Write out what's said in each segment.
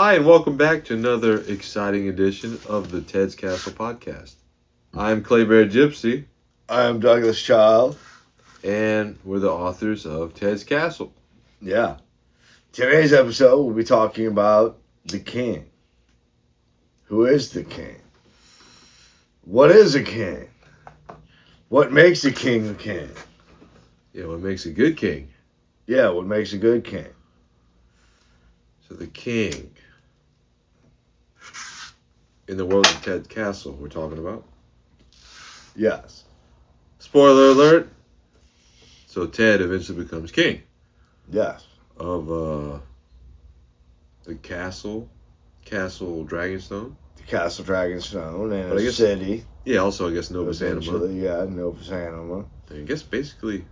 Hi, and welcome back to another exciting edition of the Ted's Castle podcast. I'm Clabert Gypsy, I'm Douglas Child. and we're the authors of Ted's Castle. Yeah. Today's episode, we'll be talking about the king. Who is the king? What is a king? What makes a king a king? Yeah, what makes a good king? Yeah, what makes a good king? So the king in the world of Ted's Castle we're talking about. Yes. Spoiler alert. So Ted eventually becomes king Yes. of the castle Dragonstone. The Castle Dragonstone and But I a guess- city. Yeah, also I guess Novus Anima. Eventually, yeah, Novus Anima. I guess basically,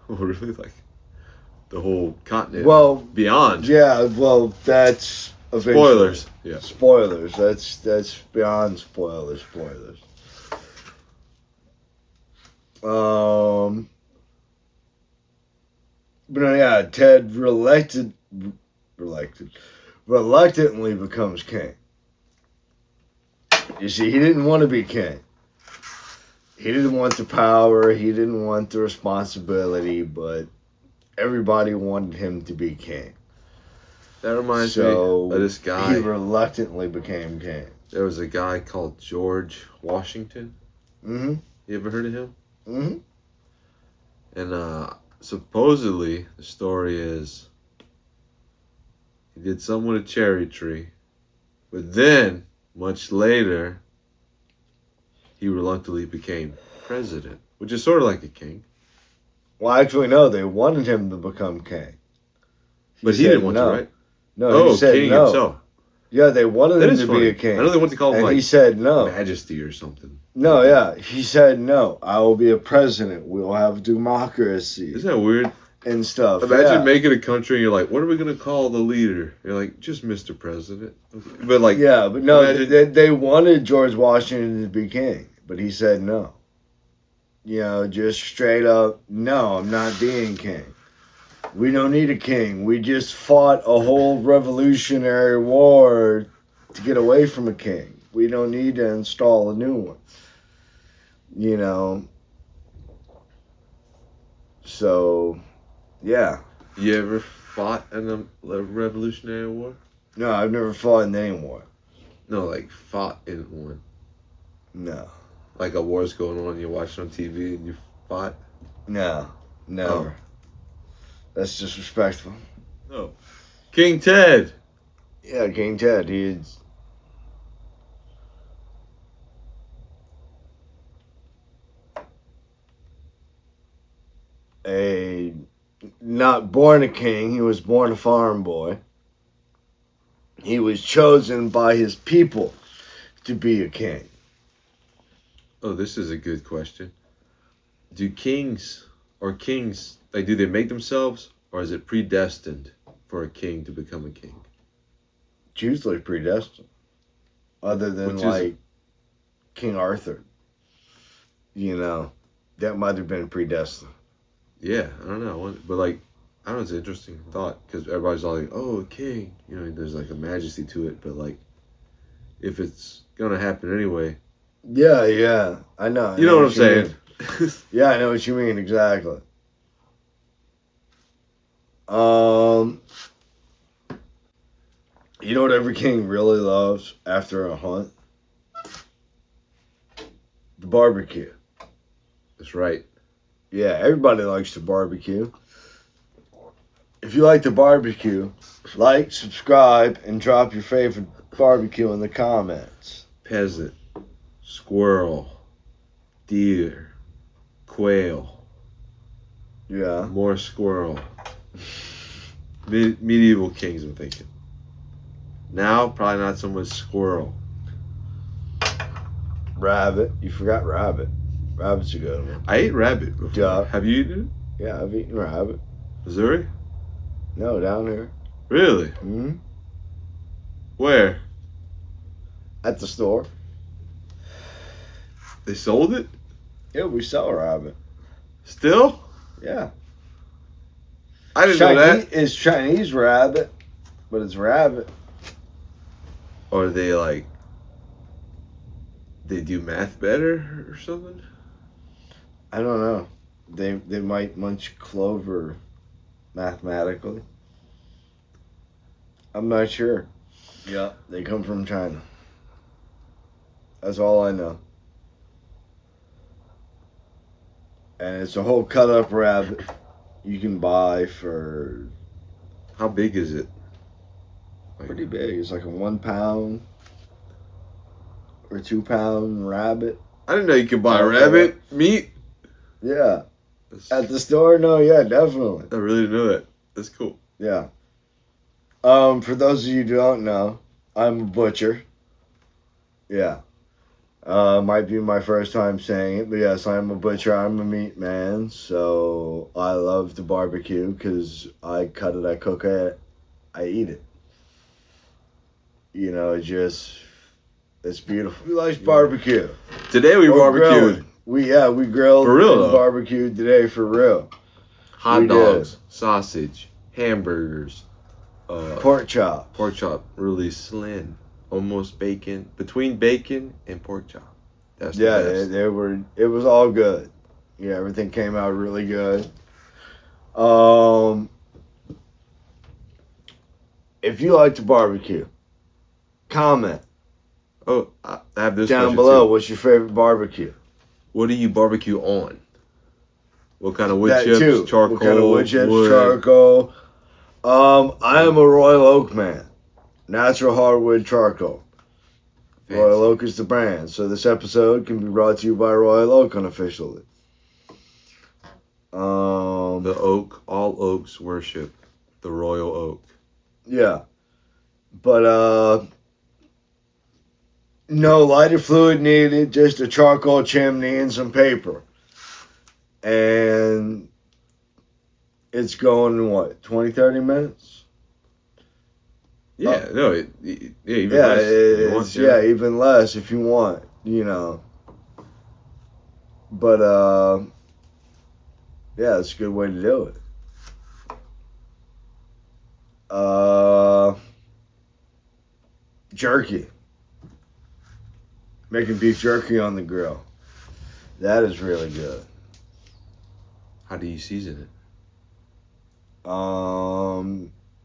really like the whole continent. Well, beyond. Yeah, well, that's eventually. Spoilers. Yeah. Spoilers. That's beyond spoilers. But no, yeah, Ted reluctantly becomes king. You see, he didn't want to be king. He didn't want the power. He didn't want the responsibility, but everybody wanted him to be king. That reminds me of this guy. He reluctantly became king. There was a guy called George Washington. Mm-hmm. You ever heard of him? Mm-hmm. And supposedly the story is he did something with a cherry tree, but then much later he reluctantly became president, which is sort of like a king. Well, actually, no. They wanted him to become king. But he said didn't want no. to, right? No, he said king no. himself. Yeah, they wanted That him is to funny. be a king. I know they want to call him And like he said no. Majesty or something. No, yeah. He said no. I will be a president. We'll have democracy Isn't that weird? and stuff. Imagine yeah. making a country and you're like, what are we going to call the leader? You're like, just Mr. President. But like, Yeah, but no, imagine- they wanted George Washington to be king, but he said no. You know, just straight up, no, I'm not being king. We don't need a king. We just fought a whole revolutionary war to get away from a king. We don't need to install a new one. You know? So, yeah. You ever fought in a Revolutionary War? No, I've never fought in any war. No, like fought in one. No. Like a war's going on, you're watching on TV and you fought? No. Never. Oh. That's disrespectful. No. King Ted! Yeah, King Ted, he's not born a king, he was born a farm boy. He was chosen by his people to be a king. Oh, this is a good question. Do kings, like, do they make themselves, or is it predestined for a king to become a king? It's usually predestined. Other than, Which is like, King Arthur. You know, that might have been predestined. Yeah, I don't know. But, like, I don't know, it's an interesting thought, because everybody's all like, oh, a king. You know, there's, like, a majesty to it, but, like, if it's going to happen anyway. Yeah, I know. You know what I'm saying? Yeah, I know what you mean, exactly. You know what every king really loves after a hunt? The barbecue. That's right. Yeah, everybody likes to barbecue. If you like to barbecue, like, subscribe, and drop your favorite barbecue in the comments. Peasant, squirrel, deer, quail, Yeah. more squirrel. Medieval kings, I'm thinking. Now, probably not so much squirrel. Rabbit. You forgot rabbit. Rabbit's a good one. I ate rabbit before. Yeah. Have you eaten it? Yeah, I've eaten rabbit. Missouri? No, down here. Really? Mm-hmm. Where? At the store. They sold it? Yeah, we sell rabbit. Still? Yeah. I didn't know that. It's Chinese rabbit, but it's rabbit. Or they like they do math better or something? I don't know. They might munch clover mathematically. I'm not sure. Yeah, they come from China. That's all I know. And it's a whole cut up rabbit you can buy for How big is it? Like, pretty big. It's like a 1 pound or 2 pound rabbit. I didn't know you could buy Oh, rabbit meat. Yeah. At the store? No, yeah, definitely. I really didn't know that. That's cool. Yeah. For those of you who don't know, I'm a butcher. Yeah. Might be my first time saying it, but yes, I'm a butcher. I'm a meat man, so I love to barbecue because I cut it, I cook it, I eat it. You know, it's beautiful. Who likes barbecue? Today we Or barbecued grilling. We grilled For real, and though. barbecued today for real. hot we dogs, sausage, hamburgers, Pork chop. pork chop, really slim, almost bacon, between bacon and pork chop. That's the Yeah, best. it was all good. Yeah, everything came out really good. If you like to barbecue, comment Oh, I have this down question below. too. What's your favorite barbecue? What do you barbecue on? What kind of wood That chips? too. Charcoal? What kind of wood chips? wood? Charcoal. I am a Royal Oak man. Natural hardwood charcoal. Fancy. Royal Oak is the brand. So this episode can be brought to you by Royal Oak unofficially. The oak, all oaks worship the royal oak. Yeah. But no lighter fluid needed, just a charcoal chimney and some paper. And it's going in what, 20, 30 minutes? Yeah, no, even Yeah, less. if you want to. even less if you want, you know. But yeah, it's a good way to do it. Jerky. Making beef jerky on the grill. That is really good. How do you season it?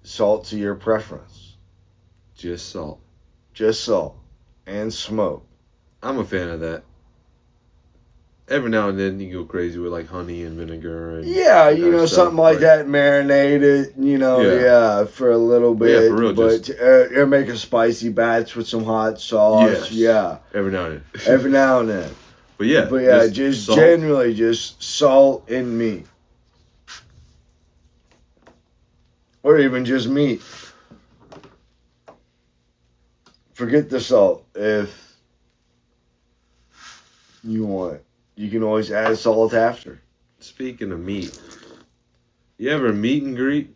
Salt to your preference. Just salt. Just salt and smoke. I'm a fan of that. Every now and then you go crazy with like honey and vinegar and Yeah, that you kind of know, stuff, something like but that. Marinate it, you know, Yeah. for a little But yeah, bit. for real, but just- or make a spicy batch with some hot sauce. Yes. Yeah, Every now and then. every now and then. But yeah, But yeah, just salt. generally just salt and meat. Or even just meat. Forget the salt if you want. You can always add salt after. Speaking of meat, you ever meet and greet?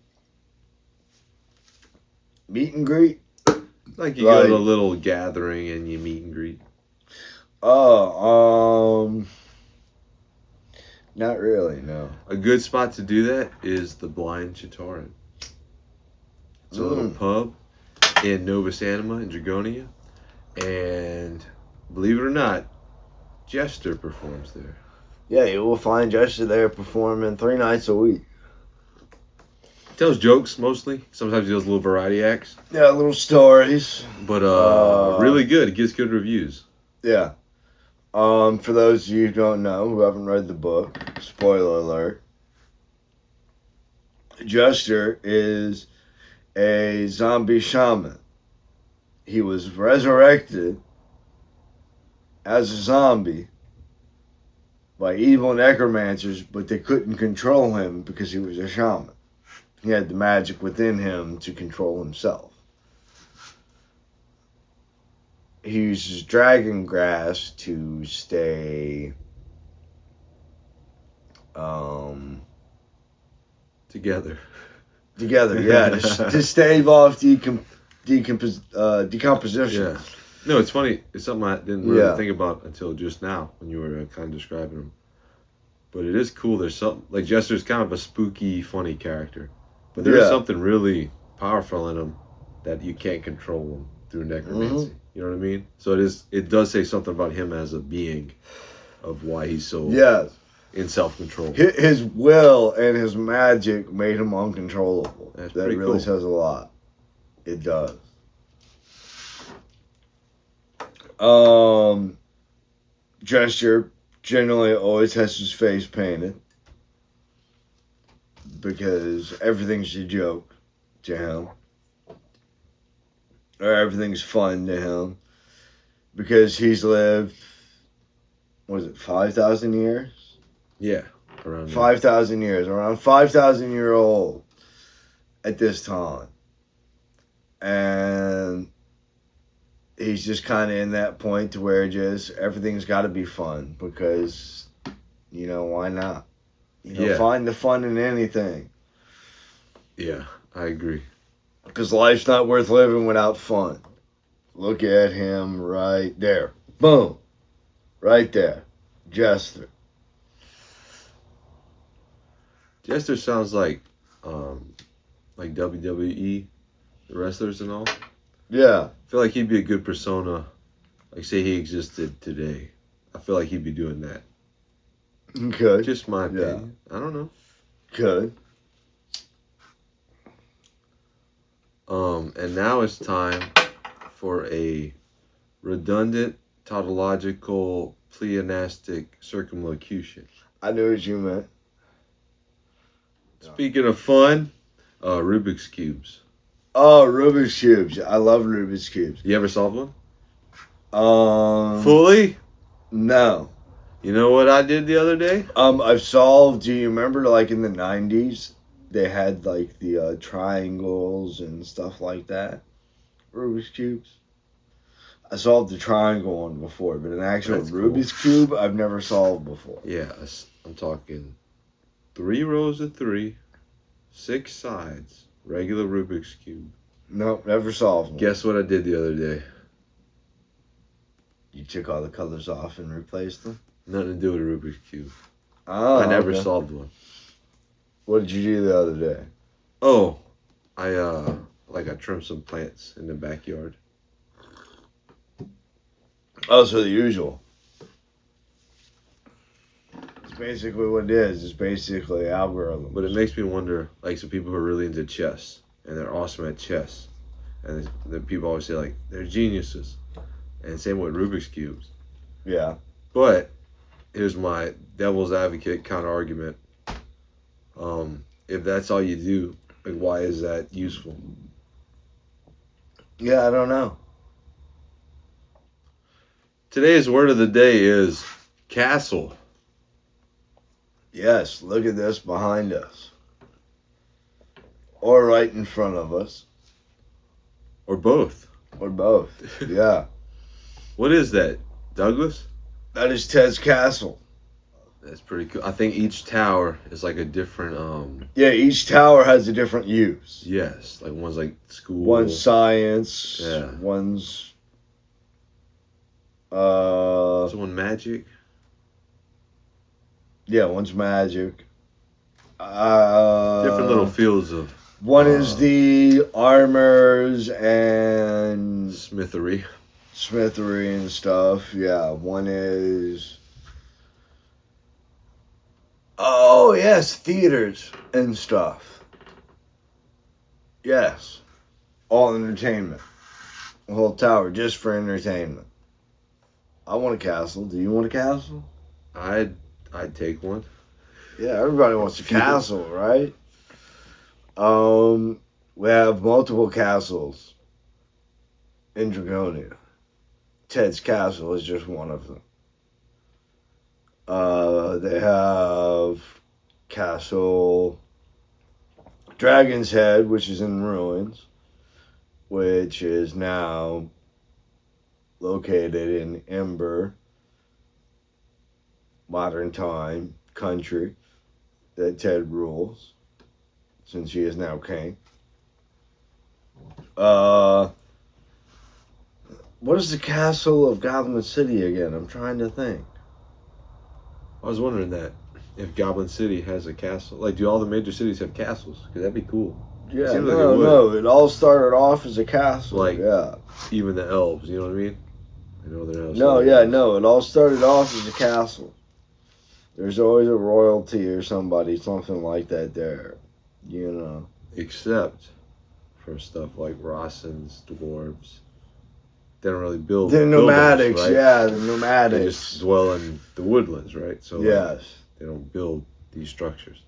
Meet and greet? Like you go to a Like- little gathering and you meet and greet. Oh, not really, no. A good spot to do that is the Blind Chitarin. It's a little pub in Nova Sanima in Dragonia, and believe it or not, Jester performs there. Yeah, you will find Jester there performing 3 nights a week. He tells jokes mostly. Sometimes he does little variety acts, Yeah, little stories. but really good. It gets good reviews. Yeah. For those of you who don't know, who haven't read the book, spoiler alert, Jester is a zombie shaman. He was resurrected as a zombie by evil necromancers, but they couldn't control him because he was a shaman. He had the magic within him to control himself. He uses dragon grass to stay Together. together, yeah, to stave off decomposition. Yeah. No, it's funny. It's something I didn't really Yeah. think about until just now when you were kind of describing him. But it is cool. There's something like Jester's kind of a spooky, funny character, but there's Yeah. something really powerful in him that you can't control him through necromancy. You know what I mean? So it does say something about him as a being, of why he's so Yes. in self-control. His will and his magic made him uncontrollable. That's that pretty really cool. says a lot. It does. Gesture generally always has his face painted because everything's a joke to him, or everything's fun to him, because he's lived, what is it, 5,000 years? Yeah, around 5,000 years, around 5,000 year old at this time. And he's just kind of in that point to where just everything's got to be fun because, why not? Find the fun in anything. Yeah, I agree. Because life's not worth living without fun. Look at him right there. Boom. Right there. Jester. Jester sounds like WWE, the wrestlers and all. Yeah. I feel like he'd be a good persona. Like, say he existed today. I feel like he'd be doing that. Could. Just my opinion. Yeah. I don't know. Could. And now it's time for a redundant, tautological, pleonastic circumlocution. I knew what you meant. Speaking of fun, Rubik's Cubes. Oh, Rubik's Cubes. I love Rubik's Cubes. You ever solved one? Fully? No. You know what I did the other day? I've solved, do you remember, like, in the 90s, they had, like, the triangles and stuff like that? Rubik's Cubes? I solved the triangle one before, but an actual Rubik's Cube, I've never solved before. Yeah, I'm talking 3 rows of 3, 6 sides, regular Rubik's Cube. Nope, never solved one. Guess what I did the other day? You took all the colors off and replaced them? Nothing to do with a Rubik's Cube. Oh, I never solved one. What did you do the other day? Oh, I trimmed some plants in the backyard. Oh, so the usual. It's basically what it is. It's basically algorithm. But it makes me wonder, like, some people who are really into chess, and they're awesome at chess, and the people always say, like, they're geniuses. And same with Rubik's Cubes. Yeah. But here's my devil's advocate counter argument. If that's all you do, like, why is that useful? Yeah, I don't know. Today's word of the day is castle. Yes, look at this behind us. Or right in front of us. Or both. Or both. Yeah. What is that, Douglas? That is Ted's castle. That's pretty cool. I think each tower is like a different Yeah, each tower has a different use. Yes, like one's like school. One's science. Yeah. One's Is one magic? Yeah, one's magic. Different little fields of one is the armors and smithery and stuff. Yeah, one is yes, theaters and stuff. Yes. All entertainment. The whole tower just for entertainment. I want a castle. Do you want a castle? I'd take one. Yeah, everybody wants a castle, right? We have multiple castles in Dragonia. Ted's castle is just one of them. They have Castle Dragon's Head, which is in ruins, which is now located in Ember, modern time country that Ted rules, since he is now king. What is the castle of Goblin City again? I'm trying to think. I was wondering that if Goblin City has a castle. Like, do all the major cities have castles? Because that'd be cool. Yeah, seems like it no, would. no. It all started off as a castle. Like- yeah. Even the elves, you know what I mean? I know they're not. No, yeah, no. It all started off as a castle. There's always a royalty or somebody, something like that there. You know. Except for stuff like Rossins, dwarves. They don't really build. The buildings, nomadics, right? yeah, the They nomadics. just dwell in the woodlands, right? So like, Yes. they don't build these structures.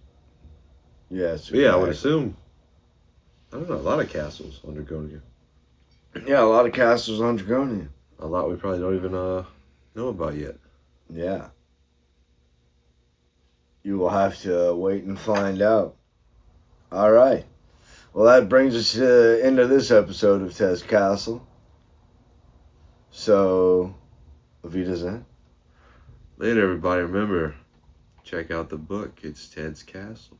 Yes. But yeah, I would exactly. assume. I don't know. A lot of castles under Gonia. Yeah, a lot of castles on Dragonia. A lot we probably don't even know about yet. Yeah. You will have to wait and find out. All right. Well, that brings us to the end of this episode of Ted's Castle. So, auf Wiedersehen. Later, everybody. Remember, check out the book. It's Ted's Castle.